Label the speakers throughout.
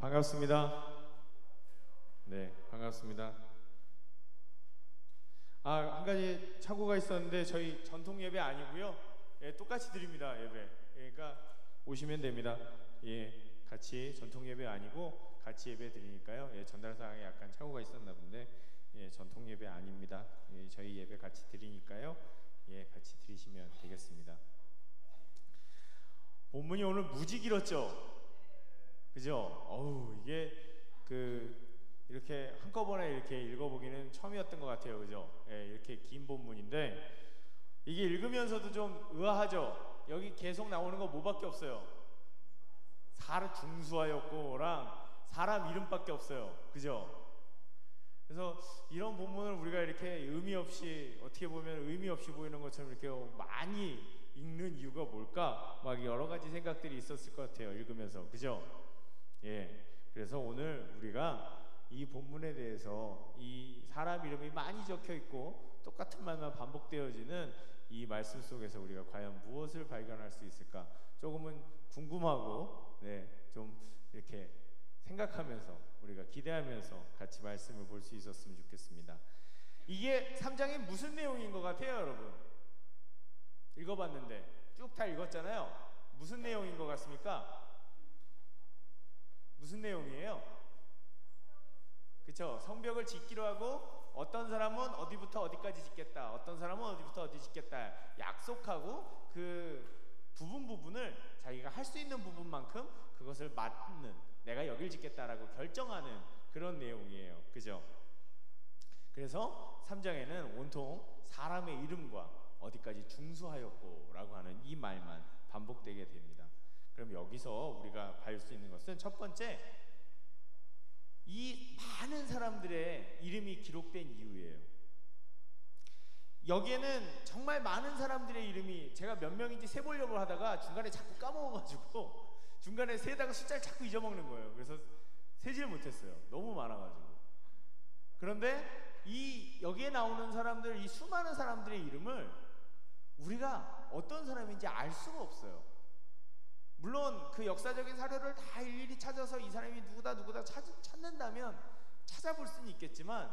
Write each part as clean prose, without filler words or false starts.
Speaker 1: 반갑습니다. 네, 반갑습니다. 한 가지 착오가 있었는데 저희 전통 예배 아니고요. 예, 똑같이 드립니다, 예배. 그러니까 오시면 됩니다. 예, 같이 전통 예배 아니고 같이 예배 드리니까요. 예, 전달사항에 약간 착오가 있었나 본데 예, 전통 예배 아닙니다. 예, 저희 예배 같이 드리니까요. 예, 같이 드리시면 되겠습니다. 본문이 오늘 무지 길었죠? 그죠? 이게 이렇게 한꺼번에 이렇게 읽어보기는 처음이었던 것 같아요. 그죠? 예, 이렇게 긴 본문인데 이게 읽으면서도 좀 의아하죠? 여기 계속 나오는 거 뭐밖에 없어요? 사람 중수하였고랑 사람 이름밖에 없어요. 그죠? 그래서 이런 본문을 우리가 이렇게 의미 없이, 어떻게 보면 의미 없이 보이는 것처럼 이렇게 많이 읽는 이유가 뭘까? 막 여러 가지 생각들이 있었을 것 같아요. 읽으면서. 그죠? 예, 그래서 오늘 우리가 이 본문에 대해서 이 사람 이름이 많이 적혀 있고 똑같은 말만 반복되어지는 이 말씀 속에서 우리가 과연 무엇을 발견할 수 있을까? 조금은 궁금하고, 네, 좀 이렇게 생각하면서 우리가 기대하면서 같이 말씀을 볼 수 있었으면 좋겠습니다. 이게 3장이 무슨 내용인 것 같아요, 여러분? 읽어봤는데 쭉 다 읽었잖아요. 무슨 내용인 것 같습니까? 무슨 내용이에요? 그쵸? 성벽을 짓기로 하고 어떤 사람은 어디부터 어디까지 짓겠다, 어떤 사람은 어디부터 어디 짓겠다 약속하고 그 부분을 자기가 할 수 있는 부분만큼 그것을 맡는, 내가 여길 짓겠다라고 결정하는 그런 내용이에요. 그죠? 그래서 3장에는 온통 사람의 이름과 어디까지 중수하였고 라고 하는 이 말만 반복되게 됩니다. 그럼 여기서 우리가 볼 수 있는 것은 첫 번째, 이 많은 사람들의 이름이 기록된 이유예요. 여기에는 정말 많은 사람들의 이름이, 제가 몇 명인지 세보려고 하다가 중간에 자꾸 까먹어가지고 중간에 세다가 숫자를 자꾸 잊어먹는 거예요. 그래서 세지를 못했어요. 너무 많아가지고. 그런데 여기에 나오는 사람들, 이 수많은 사람들의 이름을 우리가 어떤 사람인지 알 수가 없어요. 물론 그 역사적인 사료를 다 일일이 찾아서 이 사람이 누구다 찾는다면 찾아볼 수는 있겠지만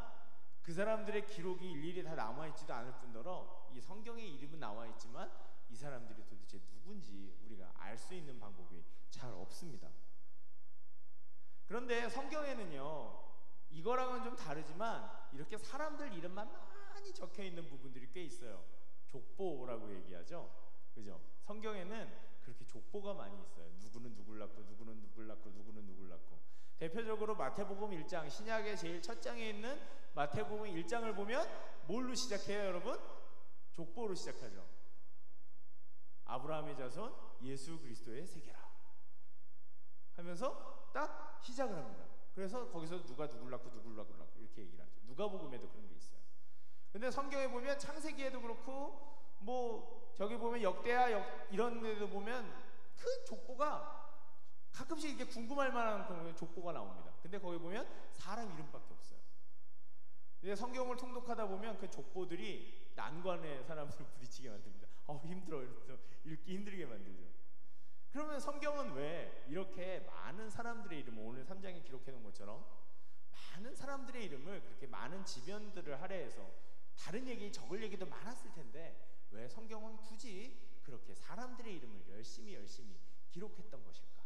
Speaker 1: 그 사람들의 기록이 일일이 다 남아있지도 않을 뿐더러 이 성경에 이름은 나와있지만 이 사람들이 도대체 누군지 우리가 알 수 있는 방법이 잘 없습니다. 그런데 성경에는요, 이거랑은 좀 다르지만 이렇게 사람들 이름만 많이 적혀있는 부분들이 꽤 있어요. 족보라고 얘기하죠. 그죠? 성경에는 그렇게 족보가 많이 있어요. 누구는 누굴 낳고 누구는 누굴 낳고 누구는 누굴 낳고. 대표적으로 마태복음 1장, 신약의 제일 첫 장에 있는 마태복음 1장을 보면 뭘로 시작해요, 여러분? 족보로 시작하죠. 아브라함의 자손 예수 그리스도의 세계라 하면서 딱 시작을 합니다. 그래서 거기서 누가 누굴 낳고 누굴 낳고 이렇게 얘기를 하죠. 누가복음에도 그런 게 있어요. 근데 성경에 보면 창세기에도 그렇고 저기 보면 역대하 이런 데도 보면 그 족보가 가끔씩 이렇게 궁금할 만한 족보가 나옵니다. 근데 거기 보면 사람 이름밖에 없어요. 근데 성경을 통독하다 보면 그 족보들이 난관에 사람들을 부딪히게 만듭니다. 힘들어, 읽기 힘들게 만들죠. 그러면 성경은 왜 이렇게 많은 사람들의 이름을, 오늘 3장에 기록해 놓은 것처럼 많은 사람들의 이름을, 그렇게 많은 지변들을 할애해서, 다른 얘기, 적을 얘기도 많았을 텐데 왜 성경은 굳이 그렇게 사람들의 이름을 열심히 기록했던 것일까?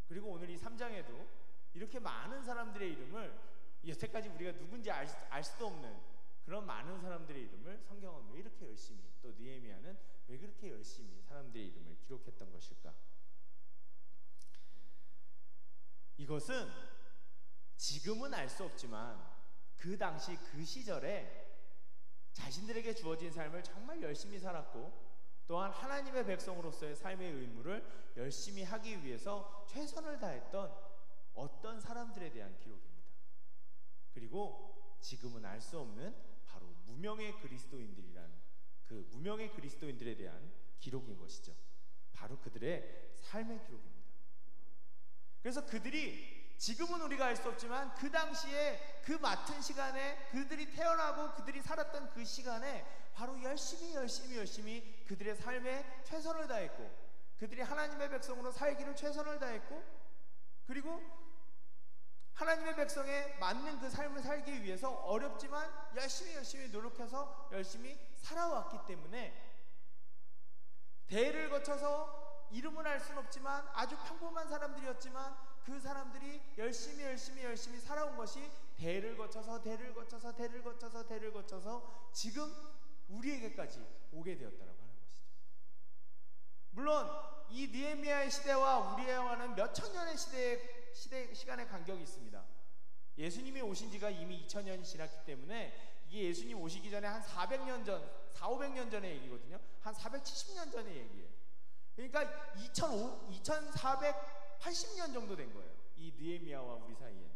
Speaker 1: 그리고 오늘 이 3장에도 이렇게 많은 사람들의 이름을, 여태까지 우리가 누군지 알 수도 없는 그런 많은 사람들의 이름을 성경은 왜 이렇게 열심히, 또 느헤미야는 왜 그렇게 열심히 사람들의 이름을 기록했던 것일까? 이것은 지금은 알 수 없지만 그 당시 그 시절에 자신들에게 주어진 삶을 정말 열심히 살았고, 또한 하나님의 백성으로서의 삶의 의무를 열심히 하기 위해서 최선을 다했던 어떤 사람들에 대한 기록입니다. 그리고 지금은 알 수 없는 바로 무명의 그리스도인들이란, 그 무명의 그리스도인들에 대한 기록인 것이죠. 바로 그들의 삶의 기록입니다. 그래서 그들이, 지금은 우리가 알 수 없지만 그 당시에 그 맡은 시간에, 그들이 태어나고 그들이 살았던 그 시간에 바로 열심히 그들의 삶에 최선을 다했고, 그들이 하나님의 백성으로 살기를 최선을 다했고, 그리고 하나님의 백성에 맞는 그 삶을 살기 위해서 어렵지만 열심히 노력해서 열심히 살아왔기 때문에 대를 거쳐서 이름은 알 수는 없지만 아주 평범한 사람들이었지만 그 사람들이 열심히 살아온 것이 대를 거쳐서 지금 우리에게까지 오게 되었다라고 하는 것이죠. 물론 이 느헤미야의 시대와 우리와는 몇천 년의 시간의 간격이 있습니다. 예수님이 오신 지가 이미 2000년이 지났기 때문에 이게 예수님 오시기 전에 한 400년 전, 500년 전의 얘기거든요. 한 470년 전의 얘기예요. 그러니까 2480년 정도 된 거예요. 이 느헤미야와 우리 사이에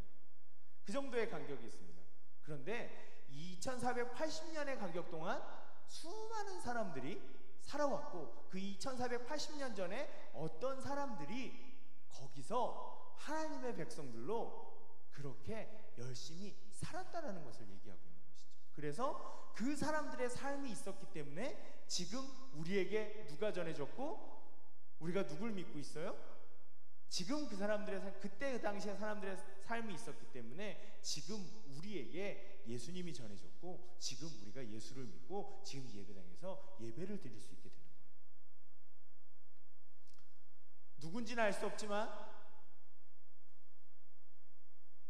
Speaker 1: 그 정도의 간격이 있습니다. 그런데 2480년의 간격 동안 수많은 사람들이 살아왔고 그 2480년 전에 어떤 사람들이 거기서 하나님의 백성들로 그렇게 열심히 살았다라는 것을 얘기하고 있는 것이죠. 그래서 그 사람들의 삶이 있었기 때문에 지금 우리에게 누가 전해졌고 우리가 누굴 믿고 있어요? 지금 그 사람들의 그때 그 당시에 사람들의 삶이 있었기 때문에 지금 우리에게 예수님이 전해졌고 지금 우리가 예수를 믿고 지금 이 예배당에서 예배를 드릴 수 있게 되는 거예요. 누군지는 알 수 없지만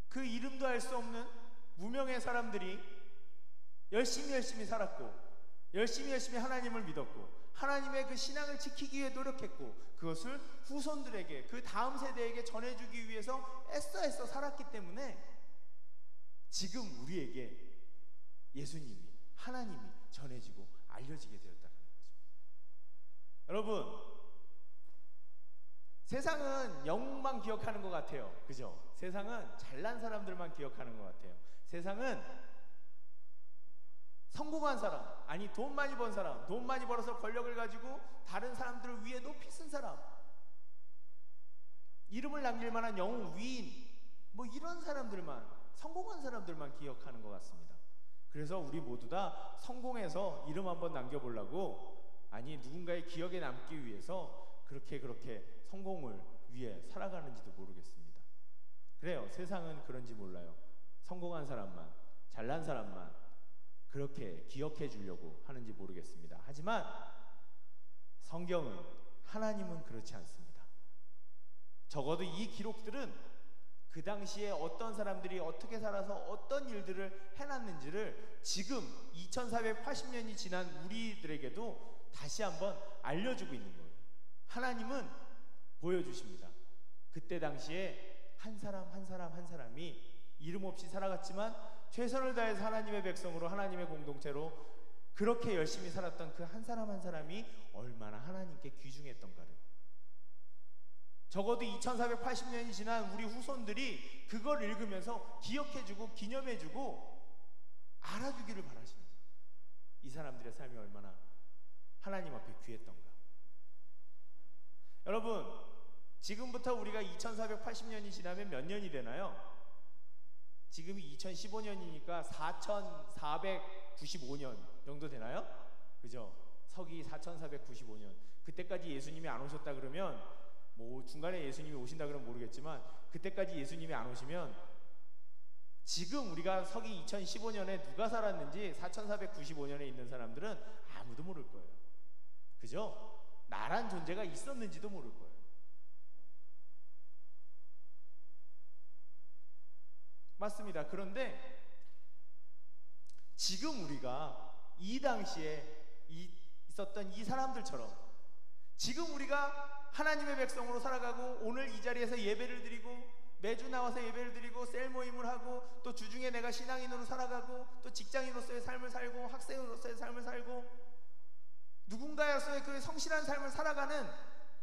Speaker 1: 그 이름도 알 수 없는 무명의 사람들이 열심히 살았고 열심히 하나님을 믿었고 하나님의 그 신앙을 지키기 위해 노력했고 그것을 후손들에게 그 다음 세대에게 전해주기 위해서 애써 살았기 때문에 지금 우리에게 예수님이 하나님이 전해지고 알려지게 되었다는 거죠. 여러분, 세상은 영웅만 기억하는 것 같아요. 그죠? 세상은 잘난 사람들만 기억하는 것 같아요. 세상은 성공한 사람, 아니 돈 많이 번 사람, 돈 많이 벌어서 권력을 가지고 다른 사람들을 위해 높이 쓴 사람, 이름을 남길 만한 영웅, 위인, 뭐 이런 사람들만, 성공한 사람들만 기억하는 것 같습니다. 그래서 우리 모두 다 성공해서 이름 한번 남겨보려고, 아니 누군가의 기억에 남기 위해서 그렇게 성공을 위해 살아가는지도 모르겠습니다. 그래요, 세상은 그런지 몰라요. 성공한 사람만, 잘난 사람만 그렇게 기억해 주려고 하는지 모르겠습니다. 하지만 성경은, 하나님은 그렇지 않습니다. 적어도 이 기록들은 그 당시에 어떤 사람들이 어떻게 살아서 어떤 일들을 해놨는지를 지금 2480년이 지난 우리들에게도 다시 한번 알려주고 있는 거예요. 하나님은 보여주십니다. 그때 당시에 한 사람이 이름 없이 살아갔지만 최선을 다해서 하나님의 백성으로, 하나님의 공동체로 그렇게 열심히 살았던 그 한 사람이 얼마나 하나님께 귀중했던가를, 적어도 2480년이 지난 우리 후손들이 그걸 읽으면서 기억해주고 기념해주고 알아주기를 바라시는 거예요. 이 사람들의 삶이 얼마나 하나님 앞에 귀했던가. 여러분, 지금부터 우리가 2480년이 지나면 몇 년이 되나요? 지금이 2015년이니까 4495년 정도 되나요? 그죠? 서기 4495년. 그때까지 예수님이 안 오셨다 그러면, 뭐 중간에 예수님이 오신다 그러면 모르겠지만 그때까지 예수님이 안 오시면 지금 우리가 서기 2015년에 누가 살았는지 4495년에 있는 사람들은 아무도 모를 거예요. 그죠? 나란 존재가 있었는지도 모를 거예요. 맞습니다. 그런데 지금 우리가 이 당시에 있었던 이 사람들처럼 지금 우리가 하나님의 백성으로 살아가고 오늘 이 자리에서 예배를 드리고 매주 나와서 예배를 드리고 셀 모임을 하고 또 주중에 내가 신앙인으로 살아가고 또 직장인으로서의 삶을 살고 학생으로서의 삶을 살고 누군가로서의 그 성실한 삶을 살아가는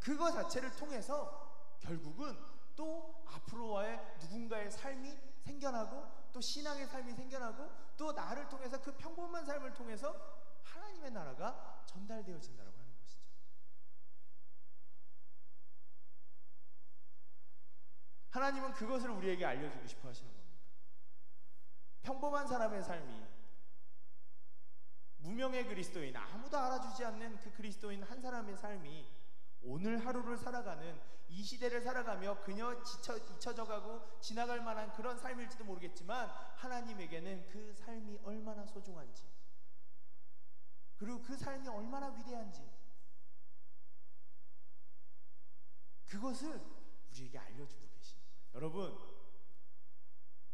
Speaker 1: 그거 자체를 통해서 결국은 또 앞으로와의 누군가의 삶이 생겨나고 또 신앙의 삶이 생겨나고 또 나를 통해서 그 평범한 삶을 통해서 하나님의 나라가 전달되어진다고 하는 것이죠. 하나님은 그것을 우리에게 알려주고 싶어 하시는 겁니다. 평범한 사람의 삶이, 무명의 그리스도인, 아무도 알아주지 않는 그 그리스도인 한 사람의 삶이 오늘 하루를 살아가는, 이 시대를 살아가며 그저 잊혀져가고 지나갈 만한 그런 삶일지도 모르겠지만 하나님에게는 그 삶이 얼마나 소중한지, 그리고 그 삶이 얼마나 위대한지, 그것을 우리에게 알려주고 계십니다.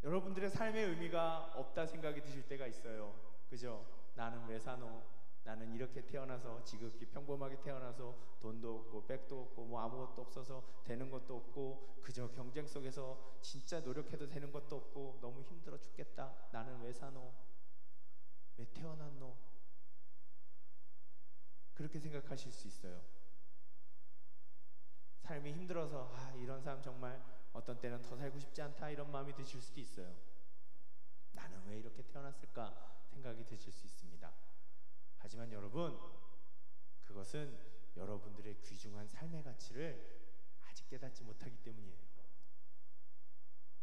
Speaker 1: 여러분들의 삶의 의미가 없다 생각이 드실 때가 있어요. 그죠? 나는 왜 사노? 나는 이렇게 태어나서, 지극히 평범하게 태어나서 돈도 없고 백도 없고 뭐 아무것도 없어서 되는 것도 없고, 그저 경쟁 속에서 진짜 노력해도 되는 것도 없고 너무 힘들어 죽겠다. 나는 왜 사노? 왜 태어났노? 그렇게 생각하실 수 있어요. 삶이 힘들어서 이런 삶 정말 어떤 때는 더 살고 싶지 않다, 이런 마음이 드실 수도 있어요. 나는 왜 이렇게 태어났을까 생각이 드실 수 있습니다. 하지만 여러분, 그것은 여러분들의 귀중한 삶의 가치를 아직 깨닫지 못하기 때문이에요.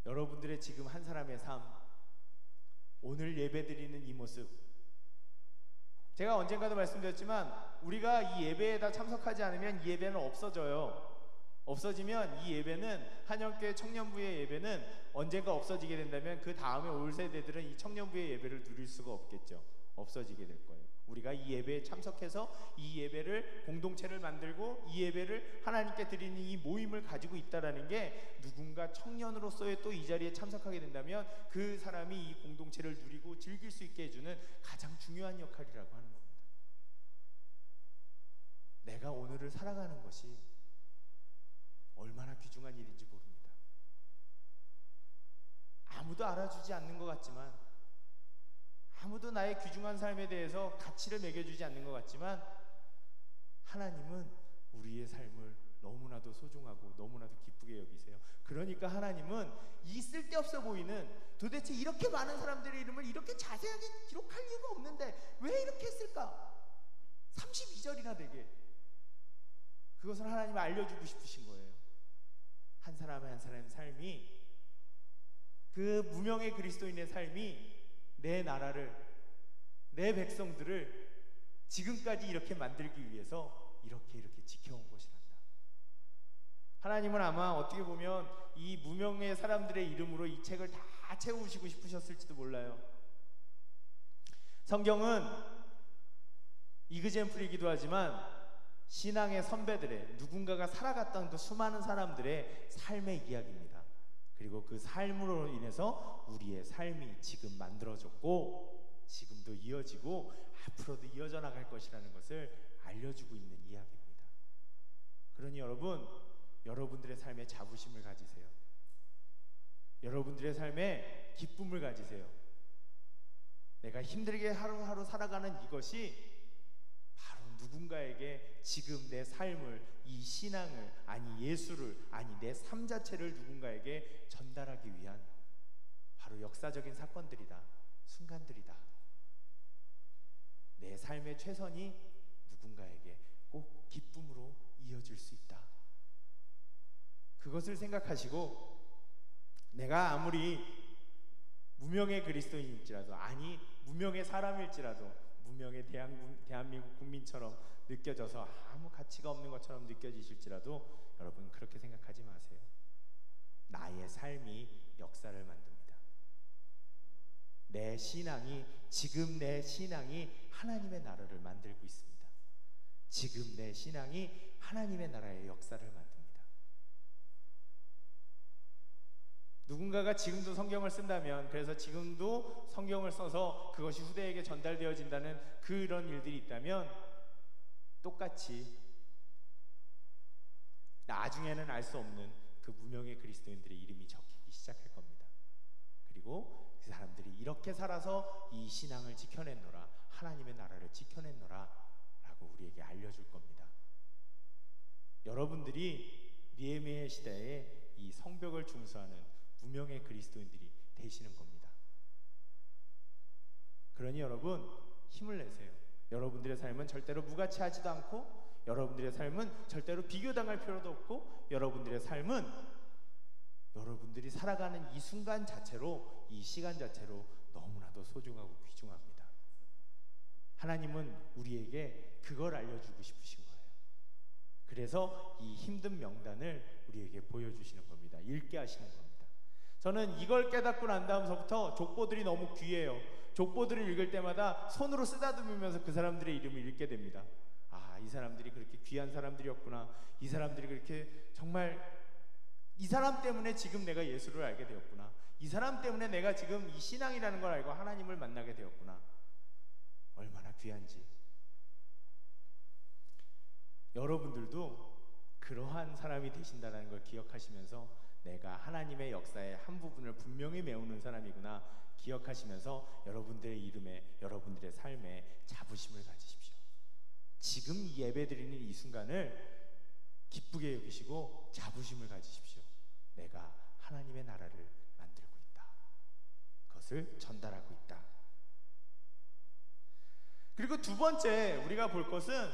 Speaker 1: 여러분들의 지금 한 사람의 삶, 오늘 예배드리는 이 모습, 제가 언젠가도 말씀드렸지만 우리가 이 예배에다 참석하지 않으면 이 예배는 없어져요. 없어지면 이 예배는, 한영교회 청년부의 예배는 언젠가 없어지게 된다면 그 다음에 올 세대들은 이 청년부의 예배를 누릴 수가 없겠죠. 없어지게 될 거예요. 우리가 이 예배에 참석해서 이 예배를, 공동체를 만들고 이 예배를 하나님께 드리는 이 모임을 가지고 있다라는 게, 누군가 청년으로서의 또 이 자리에 참석하게 된다면 그 사람이 이 공동체를 누리고 즐길 수 있게 해주는 가장 중요한 역할이라고 하는 겁니다. 내가 오늘을 살아가는 것이 얼마나 귀중한 일인지 모릅니다. 아무도 알아주지 않는 것 같지만, 아무도 나의 귀중한 삶에 대해서 가치를 매겨주지 않는 것 같지만, 하나님은 우리의 삶을 너무나도 소중하고 너무나도 기쁘게 여기세요. 그러니까 하나님은 이 쓸데없어 보이는, 도대체 이렇게 많은 사람들의 이름을 이렇게 자세하게 기록할 이유가 없는데 왜 이렇게 했을까? 32절이나 되게 그것을 하나님이 알려주고 싶으신 거예요. 한 사람 한 사람의 삶이, 그 무명의 그리스도인의 삶이 내 나라를, 내 백성들을 지금까지 이렇게 만들기 위해서 이렇게 지켜온 것이란다. 하나님은 아마 어떻게 보면 이 무명의 사람들의 이름으로 이 책을 다 채우시고 싶으셨을지도 몰라요. 성경은 이그젠플이기도 하지만 신앙의 선배들의, 누군가가 살아갔던 그 수많은 사람들의 삶의 이야기입니다. 그리고 그 삶으로 인해서 우리의 삶이 지금 만들어졌고 지금도 이어지고 앞으로도 이어져 나갈 것이라는 것을 알려주고 있는 이야기입니다. 그러니 여러분, 여러분들의 삶에 자부심을 가지세요. 여러분들의 삶에 기쁨을 가지세요. 내가 힘들게 하루하루 살아가는 이것이 바로 누군가에게 지금 내 삶을, 이 신앙을, 아니 예수를, 아니 내 삶 자체를 누군가에게 전달하기 위한 바로 역사적인 사건들이다, 순간들이다. 내 삶의 최선이 누군가에게 꼭 기쁨으로 이어질 수 있다. 그것을 생각하시고, 내가 아무리 무명의 그리스도인일지라도, 아니 무명의 사람일지라도, 무명의 대한민국 국민처럼 느껴져서 아무 가치가 없는 것처럼 느껴지실지라도 여러분 그렇게 생각하지 마세요. 나의 삶이 역사를 만듭니다. 내 신앙이, 지금 내 신앙이 하나님의 나라를 만들고 있습니다. 지금 내 신앙이 하나님의 나라의 역사를 만듭니다. 누군가가 지금도 성경을 쓴다면, 그래서 지금도 성경을 써서 그것이 후대에게 전달되어진다는 그런 일들이 있다면, 똑같이 나중에는 알 수 없는 그 무명의 그리스도인들의 이름이 적히기 시작할 겁니다. 그리고 그 사람들이 이렇게 살아서 이 신앙을 지켜냈노라, 하나님의 나라를 지켜냈노라 라고 우리에게 알려줄 겁니다. 여러분들이 니에미야 시대에 이 성벽을 중수하는 무명의 그리스도인들이 되시는 겁니다. 그러니 여러분, 힘을 내세요. 여러분들의 삶은 절대로 무가치하지도 않고, 여러분들의 삶은 절대로 비교당할 필요도 없고, 여러분들의 삶은 여러분들이 살아가는 이 순간 자체로, 이 시간 자체로 너무나도 소중하고 귀중합니다. 하나님은 우리에게 그걸 알려주고 싶으신 거예요. 그래서 이 힘든 명단을 우리에게 보여주시는 겁니다. 읽게 하시는 겁니다. 저는 이걸 깨닫고 난 다음서부터 족보들이 너무 귀해요. 족보들을 읽을 때마다 손으로 쓰다듬으면서 그 사람들의 이름을 읽게 됩니다. 아, 이 사람들이 그렇게 귀한 사람들이었구나. 이 사람들이 그렇게 정말 이 사람 때문에 지금 내가 예수를 알게 되었구나. 이 사람 때문에 내가 지금 이 신앙이라는 걸 알고 하나님을 만나게 되었구나. 얼마나 귀한지. 여러분들도 그러한 사람이 되신다는 걸 기억하시면서 내가 하나님의 역사의 한 부분을 분명히 메우는 사람이구나 기억하시면서 여러분들의 이름에, 여러분들의 삶에 자부심을 가지십시오. 지금 예배드리는 이 순간을 기쁘게 여기시고 자부심을 가지십시오. 내가 하나님의 나라를 만들고 있다. 그것을 전달하고 있다. 그리고 두 번째 우리가 볼 것은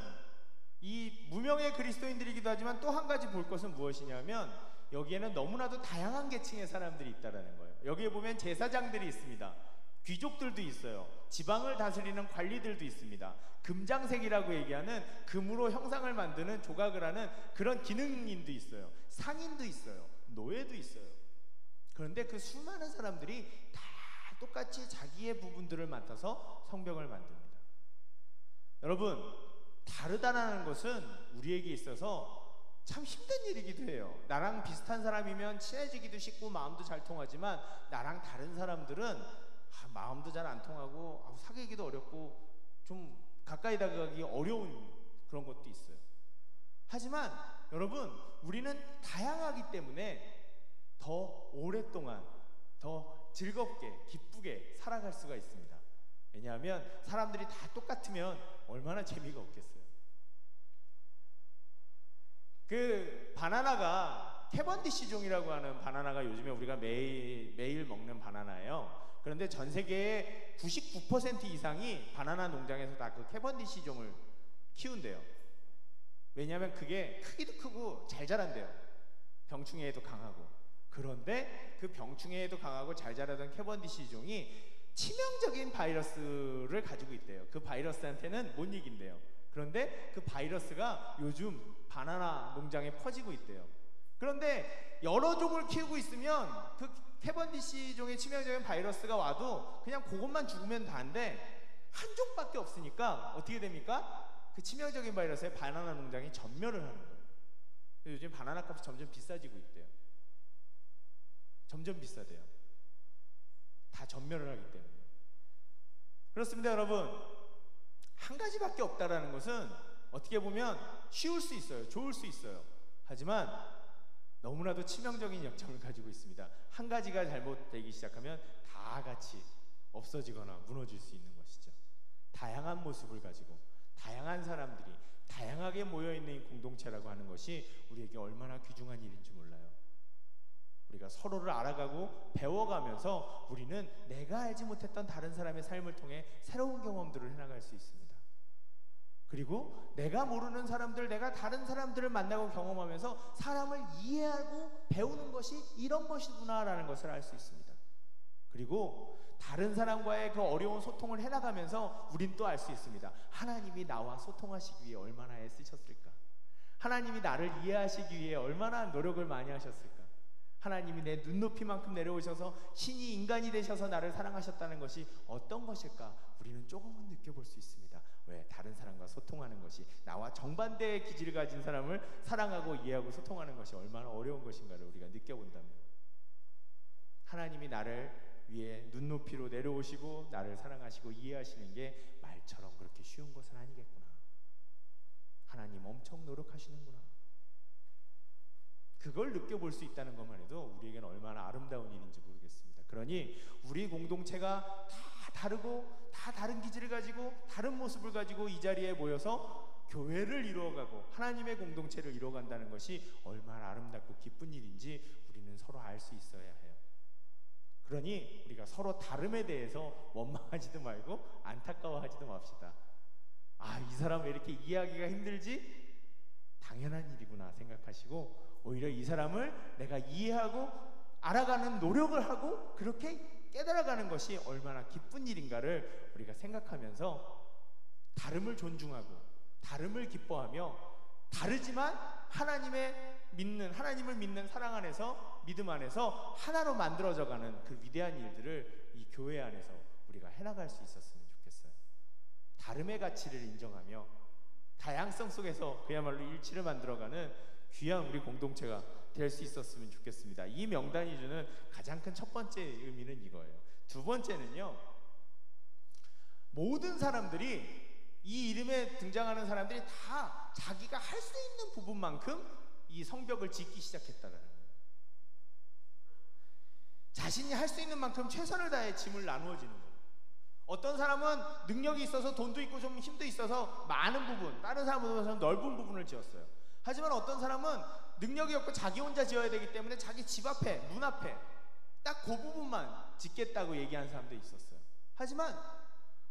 Speaker 1: 이 무명의 그리스도인들이기도 하지만 또 한 가지 볼 것은 무엇이냐면 여기에는 너무나도 다양한 계층의 사람들이 있다라는 거예요. 여기에 보면 제사장들이 있습니다. 귀족들도 있어요. 지방을 다스리는 관리들도 있습니다. 금장색이라고 얘기하는 금으로 형상을 만드는 조각을 하는 그런 기능인도 있어요. 상인도 있어요. 노예도 있어요. 그런데 그 수많은 사람들이 다 똑같이 자기의 부분들을 맡아서 성벽을 만듭니다. 여러분, 다르다라는 것은 우리에게 있어서 참 힘든 일이기도 해요. 나랑 비슷한 사람이면 친해지기도 쉽고 마음도 잘 통하지만 나랑 다른 사람들은 마음도 잘 안 통하고 사귀기도 어렵고 좀 가까이 다가가기 어려운 그런 것도 있어요. 하지만 여러분, 우리는 다양하기 때문에 더 오랫동안 더 즐겁게 기쁘게 살아갈 수가 있습니다. 왜냐하면 사람들이 다 똑같으면 얼마나 재미가 없겠어요. 그 바나나가 캐번디시 종이라고 하는 바나나가 요즘에 우리가 매일 먹는 바나나예요. 그런데 전 세계의 99% 이상이 바나나 농장에서 다 그 캐번디시 종을 키운대요. 왜냐하면 그게 크기도 크고 잘 자란대요. 병충해에도 강하고. 그런데 그 병충해에도 강하고 잘 자라던 캐번디시 종이 치명적인 바이러스를 가지고 있대요. 그 바이러스한테는 못 이긴대요. 그런데 그 바이러스가 요즘 바나나 농장에 퍼지고 있대요. 그런데 여러 종을 키우고 있으면 그 캐번디시 종의 치명적인 바이러스가 와도 그냥 그것만 죽으면 다인데 한 종밖에 없으니까 어떻게 됩니까? 그 치명적인 바이러스에 바나나 농장이 전멸을 하는 거예요. 요즘 바나나 값이 점점 비싸지고 있대요. 점점 비싸대요. 다 전멸을 하기 때문에. 그렇습니다, 여러분. 한 가지밖에 없다라는 것은 어떻게 보면 쉬울 수 있어요. 좋을 수 있어요. 하지만 너무나도 치명적인 역점을 가지고 있습니다. 한 가지가 잘못되기 시작하면 다 같이 없어지거나 무너질 수 있는 것이죠. 다양한 모습을 가지고 다양한 사람들이 다양하게 모여있는 공동체라고 하는 것이 우리에게 얼마나 귀중한 일인지 몰라요. 우리가 서로를 알아가고 배워가면서 우리는 내가 알지 못했던 다른 사람의 삶을 통해 새로운 경험들을 해나갈 수 있습니다. 그리고 내가 모르는 사람들, 내가 다른 사람들을 만나고 경험하면서 사람을 이해하고 배우는 것이 이런 것이구나 라는 것을 알 수 있습니다. 그리고 다른 사람과의 그 어려운 소통을 해나가면서 우린 또 알 수 있습니다. 하나님이 나와 소통하시기 위해 얼마나 애쓰셨을까? 하나님이 나를 이해하시기 위해 얼마나 노력을 많이 하셨을까? 하나님이 내 눈높이만큼 내려오셔서 신이 인간이 되셔서 나를 사랑하셨다는 것이 어떤 것일까? 우리는 조금은 느껴볼 수 있습니다. 왜? 다른 사람과 소통하는 것이, 나와 정반대의 기질을 가진 사람을 사랑하고 이해하고 소통하는 것이 얼마나 어려운 것인가를 우리가 느껴본다면, 하나님이 나를 위해 눈높이로 내려오시고 나를 사랑하시고 이해하시는 게 말처럼 그렇게 쉬운 것은 아니겠구나. 하나님 엄청 노력하시는구나. 그걸 느껴볼 수 있다는 것만 해도 우리에게는 얼마나 아름다운 일인지 모르겠습니다. 그러니 우리 공동체가 다 다르고 다 다른 기질을 가지고 다른 모습을 가지고 이 자리에 모여서 교회를 이루어가고 하나님의 공동체를 이루어간다는 것이 얼마나 아름답고 기쁜 일인지 우리는 서로 알 수 있어야 해요. 그러니 우리가 서로 다름에 대해서 원망하지도 말고 안타까워하지도 맙시다. 아, 이 사람 왜 이렇게 이해하기가 힘들지? 당연한 일이구나 생각하시고 오히려 이 사람을 내가 이해하고 알아가는 노력을 하고 그렇게 깨달아가는 것이 얼마나 기쁜 일인가를 우리가 생각하면서 다름을 존중하고 다름을 기뻐하며 다르지만 하나님을 믿는 사랑 안에서, 믿음 안에서 하나로 만들어져가는 그 위대한 일들을 이 교회 안에서 우리가 해나갈 수 있었으면 좋겠어요. 다름의 가치를 인정하며 다양성 속에서 그야말로 일치를 만들어가는 귀한 우리 공동체가 될 수 있었으면 좋겠습니다. 이 명단이 주는 가장 큰 첫 번째 의미는 이거예요. 두 번째는요, 모든 사람들이, 이 이름에 등장하는 사람들이 다 자기가 할 수 있는 부분만큼 이 성벽을 짓기 시작했다라는 거예요. 자신이 할 수 있는 만큼 최선을 다해 짐을 나누어지는 거예요. 어떤 사람은 능력이 있어서 돈도 있고 좀 힘도 있어서 많은 부분, 다른 사람보다는 넓은 부분을 지었어요. 하지만 어떤 사람은 능력이 없고 자기 혼자 지어야 되기 때문에 자기 집 앞에, 문 앞에 딱 그 부분만 짓겠다고 얘기한 사람도 있었어요. 하지만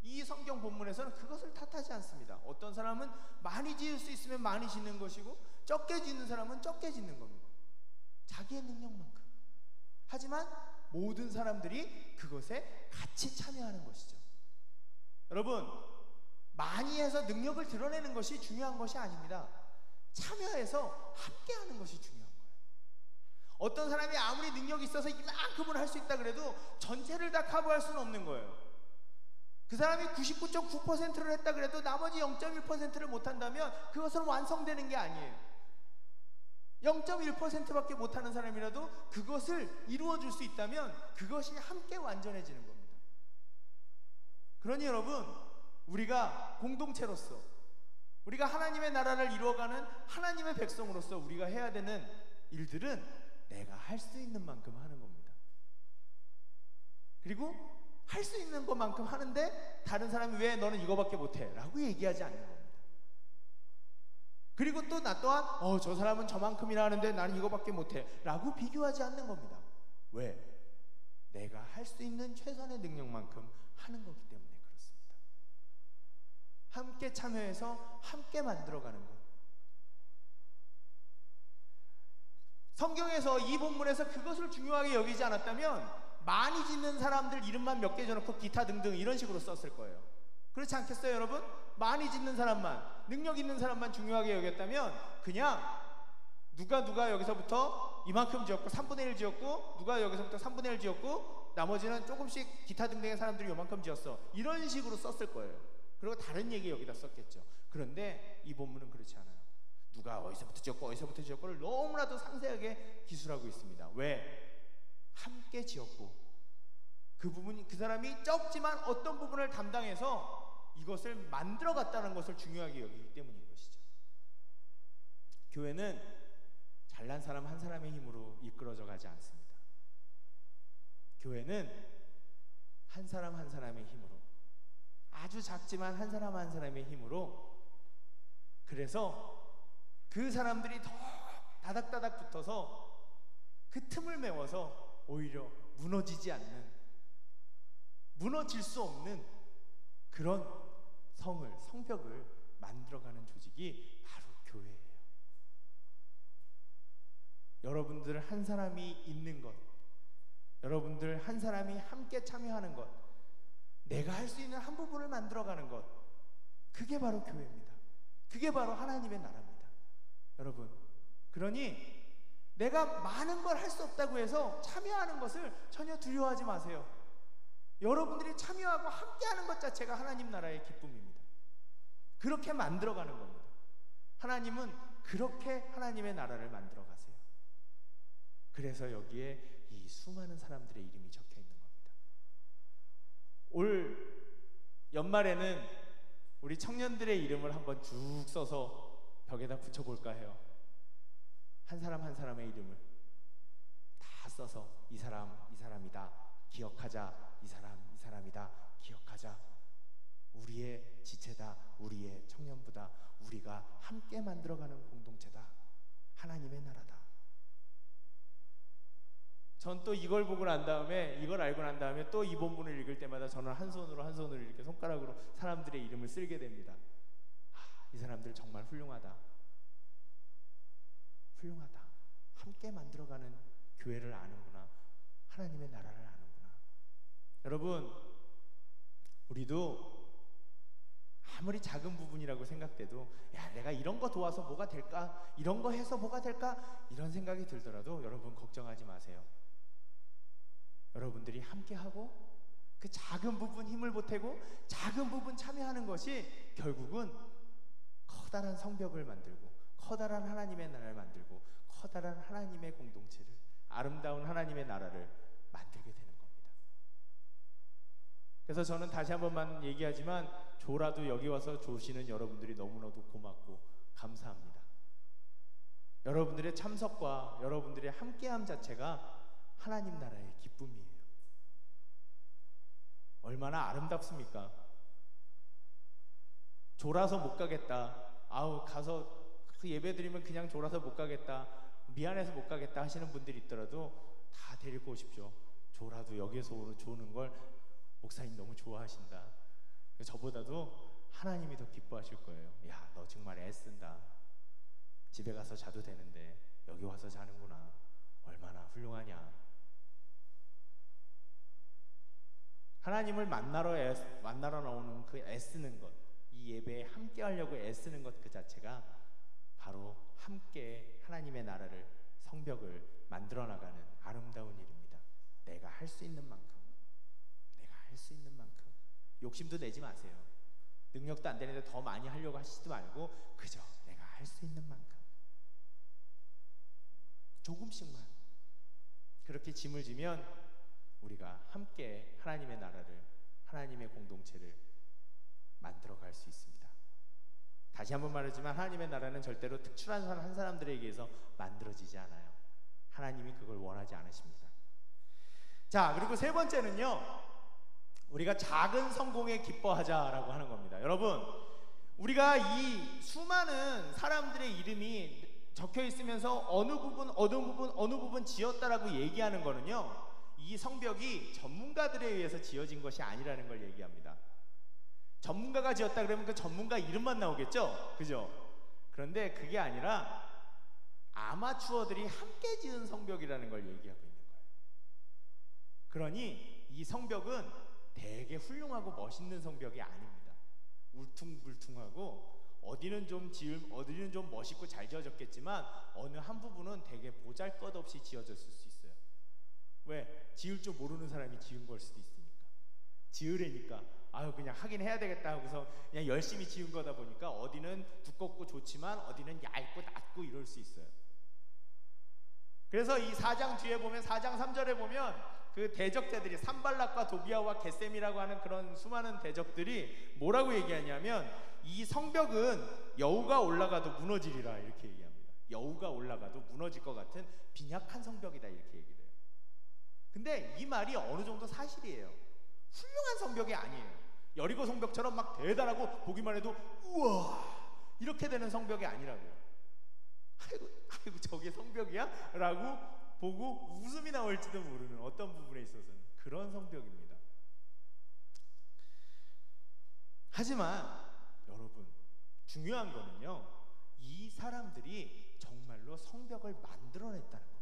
Speaker 1: 이 성경 본문에서는 그것을 탓하지 않습니다. 어떤 사람은 많이 지을 수 있으면 많이 짓는 것이고, 적게 짓는 사람은 적게 짓는 겁니다. 자기의 능력만큼. 하지만 모든 사람들이 그것에 같이 참여하는 것이죠. 여러분, 많이 해서 능력을 드러내는 것이 중요한 것이 아닙니다. 참여해서 함께하는 것이 중요한 거예요. 어떤 사람이 아무리 능력이 있어서 이만큼을 할 수 있다 그래도 전체를 다 커버할 수는 없는 거예요. 그 사람이 99.9%를 했다 그래도 나머지 0.1%를 못한다면 그것은 완성되는 게 아니에요. 0.1%밖에 못하는 사람이라도 그것을 이루어줄 수 있다면 그것이 함께 완전해지는 겁니다. 그러니 여러분, 우리가 공동체로서, 우리가 하나님의 나라를 이루어가는 하나님의 백성으로서 우리가 해야 되는 일들은 내가 할 수 있는 만큼 하는 겁니다. 그리고 할 수 있는 것만큼 하는데 다른 사람이 왜 너는 이거밖에 못해? 라고 얘기하지 않는 겁니다. 그리고 또 나 또한 저 사람은 저만큼이나 하는데 나는 이거밖에 못해 라고 비교하지 않는 겁니다. 왜? 내가 할 수 있는 최선의 능력만큼 하는 거기 때문에 그렇습니다. 함께 참여해서 함께 만들어가는 것. 성경에서 이 본문에서 그것을 중요하게 여기지 않았다면 많이 짓는 사람들 이름만 몇 개 적어놓고 기타 등등 이런 식으로 썼을 거예요. 그렇지 않겠어요, 여러분? 많이 짓는 사람만, 능력 있는 사람만 중요하게 여겼다면 그냥 누가 여기서부터 이만큼 지었고 3분의 1 지었고, 누가 여기서부터 3분의 1 지었고, 나머지는 조금씩 기타 등등의 사람들이 요만큼 지었어, 이런 식으로 썼을 거예요. 그리고 다른 얘기 여기다 썼겠죠. 그런데 이 본문은 그렇지 않아요. 누가 어디서부터 지었고를 너무나도 상세하게 기술하고 있습니다. 왜? 함께 지었고, 그 사람이 적지만 어떤 부분을 담당해서 이것을 만들어 갔다는 것을 중요하게 여기기 때문인 것이죠. 교회는 잘난 사람 한 사람의 힘으로 이끌어져 가지 않습니다. 교회는 한 사람 한 사람의 힘으로, 아주 작지만 한 사람 한 사람의 힘으로, 그래서 그 사람들이 더 다닥다닥 붙어서 그 틈을 메워서 오히려 무너지지 않는, 무너질 수 없는 그런 성벽을 만들어가는 조직이 바로 교회예요. 여러분들 한 사람이 있는 것, 여러분들 한 사람이 함께 참여하는 것, 내가 할 수 있는 한 부분을 만들어가는 것, 그게 바로 교회입니다. 그게 바로 하나님의 나라입니다. 여러분, 그러니 내가 많은 걸 할 수 없다고 해서 참여하는 것을 전혀 두려워하지 마세요. 여러분들이 참여하고 함께하는 것 자체가 하나님 나라의 기쁨입니다. 그렇게 만들어가는 겁니다. 하나님은 그렇게 하나님의 나라를 만들어 가세요. 그래서 여기에 이 수많은 사람들의 이름이 적혀 있는 겁니다. 올 연말에는 우리 청년들의 이름을 한번 쭉 써서 벽에다 붙여볼까 해요. 한 사람 한 사람의 이름을 다 써서 이 사람이다 기억하자, 이 사람이다 기억하자, 우리의 지체다, 우리의 청년부다, 우리가 함께 만들어가는 공동체다, 하나님의 나라다. 전 또 이걸 보고 난 다음에, 이걸 알고 난 다음에 또 이 본문을 읽을 때마다 저는 한 손으로 이렇게 손가락으로 사람들의 이름을 쓸게 됩니다. 이 사람들 정말 훌륭하다. 함께 만들어가는 교회를 아는구나. 하나님의 나라를 아는구나. 여러분, 우리도 아무리 작은 부분이라고 생각돼도 야, 내가 이런 거 도와서 뭐가 될까? 이런 거 해서 뭐가 될까? 이런 생각이 들더라도 여러분 걱정하지 마세요. 여러분들이 함께하고 그 작은 부분 힘을 보태고 작은 부분 참여하는 것이 결국은 커다란 성벽을 만들고 커다란 하나님의 나라를 만들고 커다란 하나님의 공동체를, 아름다운 하나님의 나라를 만들게 되는 겁니다. 그래서 저는 다시 한 번만 얘기하지만 조라도 여기 와서 조시는 여러분들이 너무나도 고맙고 감사합니다. 여러분들의 참석과 여러분들의 함께함 자체가 하나님 나라의 기쁨이에요. 얼마나 아름답습니까? 졸아서 못 가겠다, 아우 가서 그 예배 드리면 그냥 졸아서 못 가겠다, 미안해서 못 가겠다 하시는 분들이 있더라도 다 데리고 오십시오. 졸아도 여기에서 조는 걸 목사님 너무 좋아하신다, 저보다도 하나님이 더 기뻐하실 거예요. 야, 너 정말 애쓴다. 집에 가서 자도 되는데 여기 와서 자는구나. 얼마나 훌륭하냐. 하나님을 만나러 나오는 그 애쓰는 것, 이 예배에 함께 하려고 애쓰는 것 그 자체가 바로 함께 하나님의 나라를, 성벽을 만들어 나가는 아름다운 일입니다. 내가 할 수 있는 만큼, 내가 할 수 있는 만큼. 욕심도 내지 마세요. 능력도 안 되는데 더 많이 하려고 하시지도 말고 그저 내가 할 수 있는 만큼 조금씩만 그렇게 짐을 지면 우리가 함께 하나님의 나라를, 하나님의 공동체를 만들어갈 수 있습니다. 다시 한번 말하지만 하나님의 나라는 절대로 특출한 한 사람들에게 의해서 만들어지지 않아요. 하나님이 그걸 원하지 않으십니다. 자, 그리고 세 번째는요, 우리가 작은 성공에 기뻐하자라고 하는 겁니다. 여러분, 우리가 이 수많은 사람들의 이름이 적혀 있으면서 어느 부분 지었다라고 얘기하는 거는요, 이 성벽이 전문가들에 의해서 지어진 것이 아니라는 걸 얘기합니다. 전문가가 지었다 그러면 그 전문가 이름만 나오겠죠? 그죠? 그런데 그게 아니라 아마추어들이 함께 지은 성벽이라는 걸 얘기하고 있는 거예요. 그러니 이 성벽은 되게 훌륭하고 멋있는 성벽이 아닙니다. 울퉁불퉁하고 어디는 좀 멋있고 잘 지어졌겠지만 어느 한 부분은 되게 보잘것없이 지어졌을 수 있어요. 왜? 지을 줄 모르는 사람이 지은 걸 수도 있으니까. 지으래니까 아유 그냥 하긴 해야 되겠다 하고서 그냥 열심히 지은 거다 보니까 어디는 두껍고 좋지만 어디는 얇고 낮고 이럴 수 있어요. 그래서 이 4장 뒤에 보면 4장 3절에 보면 그 대적자들이 산발락과 도비아와 겟셈이라고 하는 그런 수많은 대적들이 뭐라고 얘기하냐면 이 성벽은 여우가 올라가도 무너지리라 이렇게 얘기합니다. 여우가 올라가도 무너질 것 같은 빈약한 성벽이다 이렇게 얘기를 해요. 근데 이 말이 어느 정도 사실이에요. 훌륭한 성벽이 아니에요. 여리고 성벽처럼 막 대단하고 보기만 해도 우와 이렇게 되는 성벽이 아니라고요. 아이고 저게 성벽이야? 라고 보고 웃음이 나올지도 모르는 어떤 부분에 있어서는 그런 성벽입니다. 하지만 여러분 중요한 거는요, 이 사람들이 정말로 성벽을 만들어냈다는 겁니다.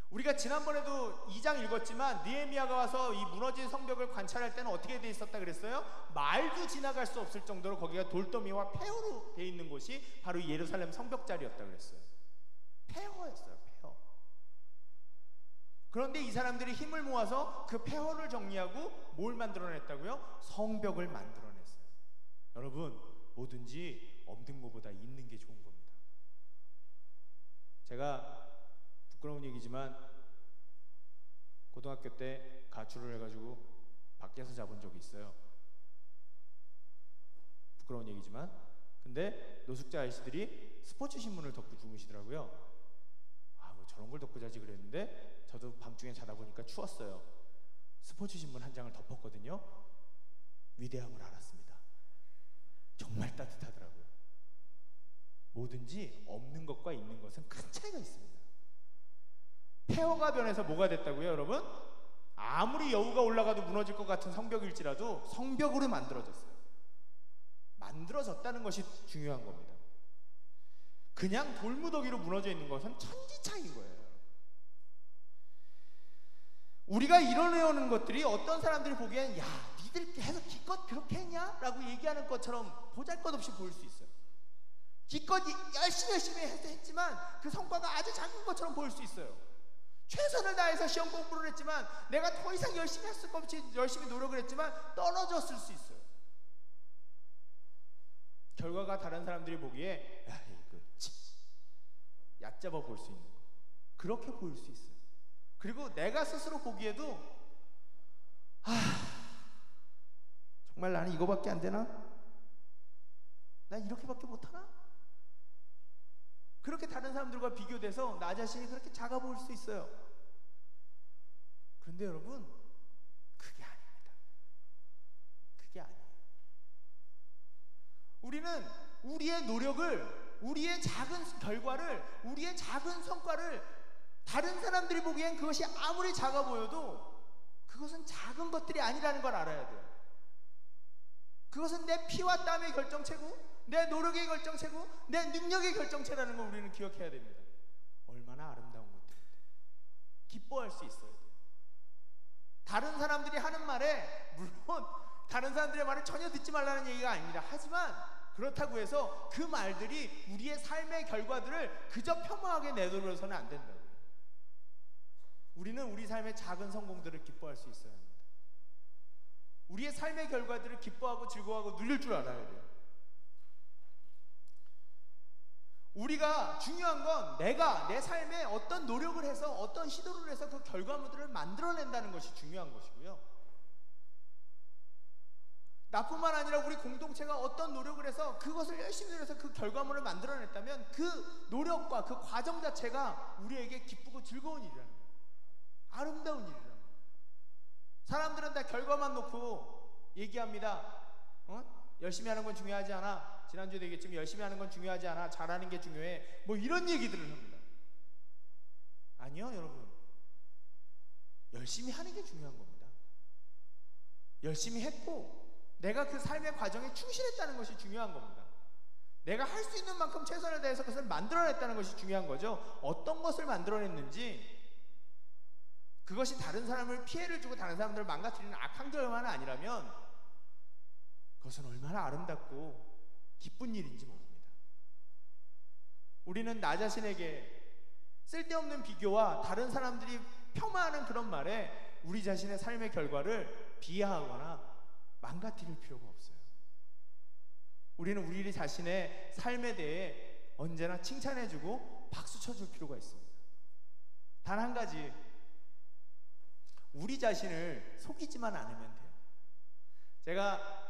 Speaker 1: 우리가 지난번에도 2장 읽었지만 느헤미야가 와서 이 무너진 성벽을 관찰할 때는 어떻게 돼 있었다 그랬어요? 말도 지나갈 수 없을 정도로 거기가 돌더미와 폐허로 돼 있는 곳이 바로 예루살렘 성벽자리였다 그랬어요. 폐허였어요. 폐허. 그런데 이 사람들이 힘을 모아서 그 폐허를 정리하고 뭘 만들어냈다고요? 성벽을 만들어냈어요. 여러분 뭐든지 없는 것보다 있는 게 좋은 겁니다. 제가 부끄러운 얘기지만 고등학교 때 가출을 해가지고 밖에서 자본 적이 있어요. 부끄러운 얘기지만 근데 노숙자 아저씨들이 스포츠 신문을 덮고 주무시더라고요. 뭐 저런 걸 덮고 자지 그랬는데 저도 밤중에 자다 보니까 추웠어요. 스포츠 신문 한 장을 덮었거든요. 위대함을 알았습니다. 정말 따뜻하더라고요. 뭐든지 없는 것과 있는 것은 큰 차이가 있습니다. 폐허가 변해서 뭐가 됐다고요, 여러분? 아무리 여우가 올라가도 무너질 것 같은 성벽일지라도 성벽으로 만들어졌어요. 만들어졌다는 것이 중요한 겁니다. 그냥 돌무더기로 무너져 있는 것은 천지차이인 거예요. 우리가 이뤄내는 것들이 어떤 사람들이 보기엔 야, 니들 해서 기껏 그렇게 했냐? 라고 얘기하는 것처럼 보잘것없이 보일 수 있어요. 기껏 열심히 했지만 그 성과가 아주 작은 것처럼 보일 수 있어요. 최선을 다해서 시험 공부를 했지만 내가 더 이상 열심히 했을 것 없이 열심히 노력을 했지만 떨어졌을 수 있어요. 결과가 다른 사람들이 보기에 야 이거 얕잡아 볼 수 있는 거, 그렇게 보일 수 있어요. 그리고 내가 스스로 보기에도 정말 나는 이거밖에 안 되나? 난 이렇게밖에 못하나? 그렇게 다른 사람들과 비교돼서 나 자신이 그렇게 작아 보일 수 있어요. 그런데 여러분, 그게 아닙니다. 그게 아니에요. 우리는 우리의 노력을, 우리의 작은 결과를, 우리의 작은 성과를 다른 사람들이 보기엔 그것이 아무리 작아 보여도 그것은 작은 것들이 아니라는 걸 알아야 돼요. 그것은 내 피와 땀의 결정체고 내 노력의 결정체고 내 능력의 결정체라는 걸 우리는 기억해야 됩니다. 얼마나 아름다운 것들인데 기뻐할 수 있어야 돼요. 다른 사람들이 하는 말에, 물론 다른 사람들의 말을 전혀 듣지 말라는 얘기가 아닙니다. 하지만 그렇다고 해서 그 말들이 우리의 삶의 결과들을 그저 폄하하게 내돌려서는 안 된다고요. 우리는 우리 삶의 작은 성공들을 기뻐할 수 있어야 합니다. 우리의 삶의 결과들을 기뻐하고 즐거워하고 누릴 줄 알아야 돼요. 우리가 중요한 건 내가 내 삶에 어떤 노력을 해서 어떤 시도를 해서 그 결과물들을 만들어낸다는 것이 중요한 것이고요. 나뿐만 아니라 우리 공동체가 어떤 노력을 해서 그것을 열심히 해서 그 결과물을 만들어냈다면 그 노력과 그 과정 자체가 우리에게 기쁘고 즐거운 일이라는 거예요. 아름다운 일이라는 거예요. 사람들은 다 결과만 놓고 얘기합니다. 열심히 하는 건 중요하지 않아. 지난주에도 얘기했지만 열심히 하는 건 중요하지 않아. 잘하는 게 중요해. 뭐 이런 얘기들을 합니다. 아니요, 여러분. 열심히 하는 게 중요한 겁니다. 열심히 했고 내가 그 삶의 과정에 충실했다는 것이 중요한 겁니다. 내가 할 수 있는 만큼 최선을 다해서 그것을 만들어냈다는 것이 중요한 거죠. 어떤 것을 만들어냈는지, 그것이 다른 사람을 피해를 주고 다른 사람들을 망가뜨리는 악한 결과만 아니라면 그것은 얼마나 아름답고 기쁜 일인지 모릅니다. 우리는 나 자신에게 쓸데없는 비교와 다른 사람들이 폄하하는 그런 말에 우리 자신의 삶의 결과를 비하하거나 망가뜨릴 필요가 없어요. 우리는 우리 자신의 삶에 대해 언제나 칭찬해주고 박수 쳐줄 필요가 있습니다. 단 한 가지, 우리 자신을 속이지만 않으면 돼요. 제가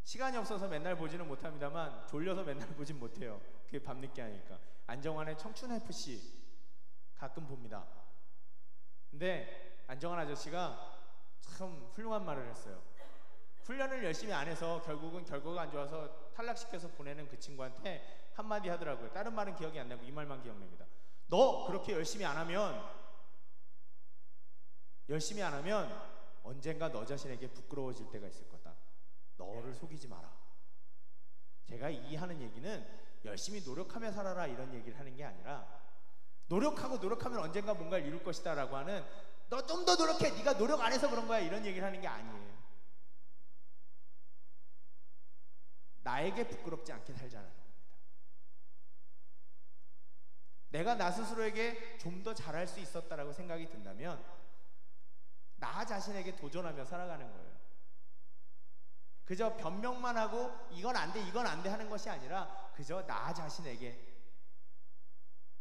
Speaker 1: 시간이 없어서 맨날 보지는 못합니다만 졸려서 맨날 보진 못해요. 그게 밤늦게 하니까. 안정환의 청춘FC 가끔 봅니다. 근데 안정환 아저씨가 참 훌륭한 말을 했어요. 훈련을 열심히 안 해서 결국은 결과가 안 좋아서 탈락시켜서 보내는 그 친구한테 한마디 하더라고요. 다른 말은 기억이 안 나고 이 말만 기억납니다. 너 그렇게 열심히 안 하면 언젠가 너 자신에게 부끄러워질 때가 있을 거다. 너를 속이지 마라. 제가 이 하는 얘기는 열심히 노력하며 살아라 이런 얘기를 하는 게 아니라, 노력하면 언젠가 뭔가를 이룰 것이다 라고 하는, 너 좀 더 노력해, 네가 노력 안 해서 그런 거야, 이런 얘기를 하는 게 아니에요. 나에게 부끄럽지 않게 살자는 겁니다. 내가 나 스스로에게 좀 더 잘할 수 있었다라고 생각이 든다면 나 자신에게 도전하며 살아가는 거예요. 그저 변명만 하고 이건 안 돼, 이건 안 돼 하는 것이 아니라 그저 나 자신에게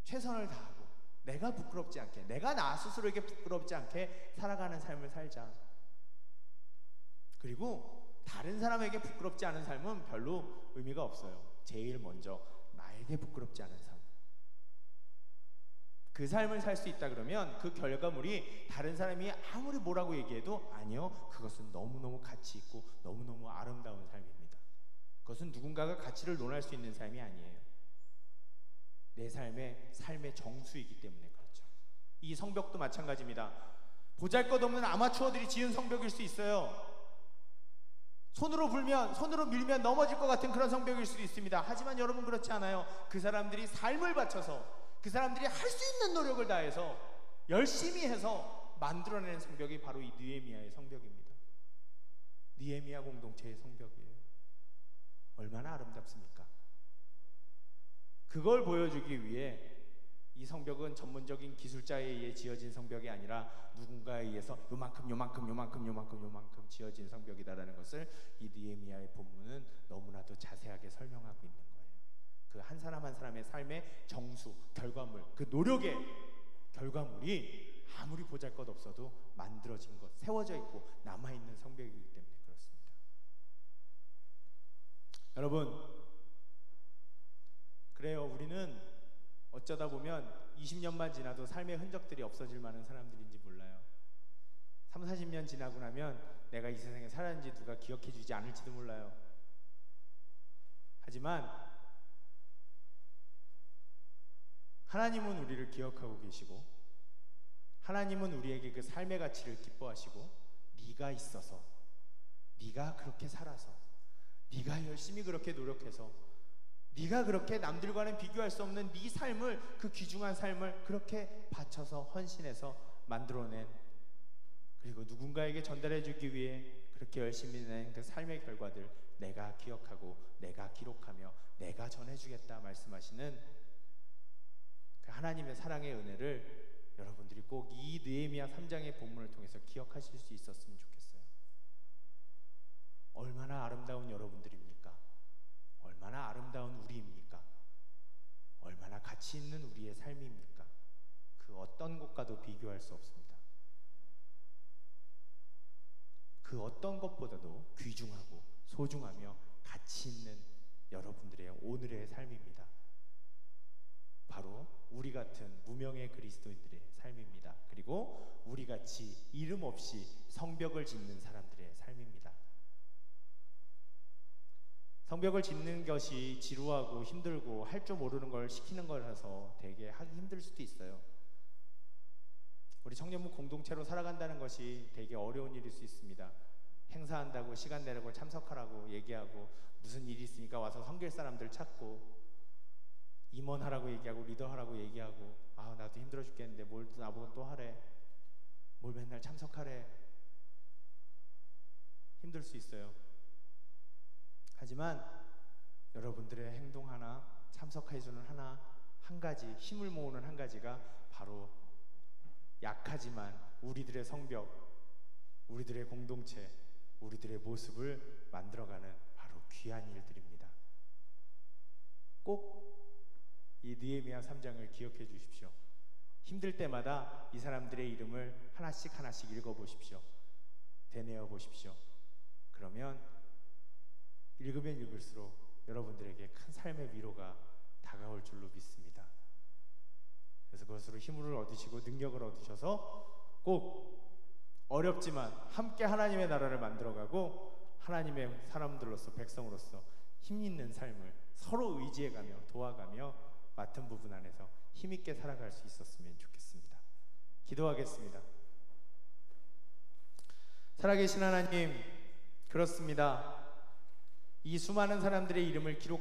Speaker 1: 최선을 다하고 내가 부끄럽지 않게, 내가 나 스스로에게 부끄럽지 않게 살아가는 삶을 살자. 그리고 다른 사람에게 부끄럽지 않은 삶은 별로 의미가 없어요. 제일 먼저 나에게 부끄럽지 않은 삶, 그 삶을 살 수 있다 그러면 그 결과물이 다른 사람이 아무리 뭐라고 얘기해도 아니요, 그것은 너무너무 가치 있고 너무너무 아름다운 삶입니다. 그것은 누군가가 가치를 논할 수 있는 삶이 아니에요. 내 삶의 정수이기 때문에 그렇죠. 이 성벽도 마찬가지입니다. 보잘것없는 아마추어들이 지은 성벽일 수 있어요. 손으로 밀면 넘어질 것 같은 그런 성벽일 수도 있습니다. 하지만 여러분, 그렇지 않아요. 그 사람들이 삶을 바쳐서, 그 사람들이 할 수 있는 노력을 다해서 열심히 해서 만들어내는 성벽이 바로 이 느헤미야의 성벽입니다. 느헤미야 공동체의 성벽이에요. 얼마나 아름답습니까? 그걸 보여주기 위해 이 성벽은 전문적인 기술자에 의해 지어진 성벽이 아니라 누군가에 의해서 요만큼 지어진 성벽이다라는 것을 이 느헤미야의 본문은 너무나도 자세하게 설명하고 있는 거예요. 그 한 사람 한 사람의 삶의 정수, 결과물, 그 노력의 결과물이 아무리 보잘것없어도 만들어진 것, 세워져 있고 남아있는 성벽이기 때문에 그렇습니다. 여러분, 그래요. 우리는 어쩌다 보면 20년만 지나도 삶의 흔적들이 없어질 만한 사람들인지 몰라요. 3, 40년 지나고 나면 내가 이 세상에 살았는지 누가 기억해 주지 않을지도 몰라요. 하지만 하나님은 우리를 기억하고 계시고, 하나님은 우리에게 그 삶의 가치를 기뻐하시고, 네가 있어서, 네가 그렇게 살아서, 네가 열심히 그렇게 노력해서, 네가 그렇게 남들과는 비교할 수 없는 네 삶을, 그 귀중한 삶을 그렇게 바쳐서 헌신해서 만들어낸, 그리고 누군가에게 전달해주기 위해 그렇게 열심히 낸 그 삶의 결과들 내가 기억하고 내가 기록하며 내가 전해주겠다 말씀하시는 그 하나님의 사랑의 은혜를 여러분들이 꼭 이 느헤미야 3장의 본문을 통해서 기억하실 수 있었으면 좋겠어요. 얼마나 아름다운 여러분들입니까? 얼마나 아름다운 우리입니까? 얼마나 가치 있는 우리의 삶입니까? 그 어떤 것과도 비교할 수 없습니다. 그 어떤 것보다도 귀중하고 소중하며 가치 있는 여러분들의 오늘의 삶입니다. 바로 우리 같은 무명의 그리스도인들의 삶입니다. 그리고 우리같이 이름 없이 성벽을 짓는 사람들의 삶입니다. 성벽을 짓는 것이 지루하고 힘들고 할 줄 모르는 걸 시키는 거라서 되게 하기 힘들 수도 있어요. 우리 청년부 공동체로 살아간다는 것이 되게 어려운 일일 수 있습니다. 행사한다고 시간 내라고 참석하라고 얘기하고, 무슨 일이 있으니까 와서 섬길 사람들 찾고, 임원하라고 얘기하고 리더하라고 얘기하고, 아 나도 힘들어 죽겠는데 뭘 나보고 또 하래, 뭘 맨날 참석하래. 힘들 수 있어요. 하지만 여러분들의 행동 하나, 참석해주는 하나, 한 가지, 힘을 모으는 한 가지가 바로 약하지만 우리들의 성벽, 우리들의 공동체, 우리들의 모습을 만들어가는 바로 귀한 일들입니다. 꼭 이 느헤미야 3장을 기억해 주십시오. 힘들 때마다 이 사람들의 이름을 하나씩 하나씩 읽어보십시오. 되뇌어 보십시오. 그러면 읽으면 읽을수록 여러분들에게 큰 삶의 위로가 다가올 줄로 믿습니다. 그래서 그것으로 힘을 얻으시고 능력을 얻으셔서 꼭 어렵지만 함께 하나님의 나라를 만들어가고 하나님의 사람들로서, 백성으로서 힘있는 삶을 서로 의지해가며 도와가며 맡은 부분 안에서 힘있게 살아갈 수 있었으면 좋겠습니다. 기도하겠습니다. 살아계신 하나님, 그렇습니다. 이 수많은 사람들의 이름을 기록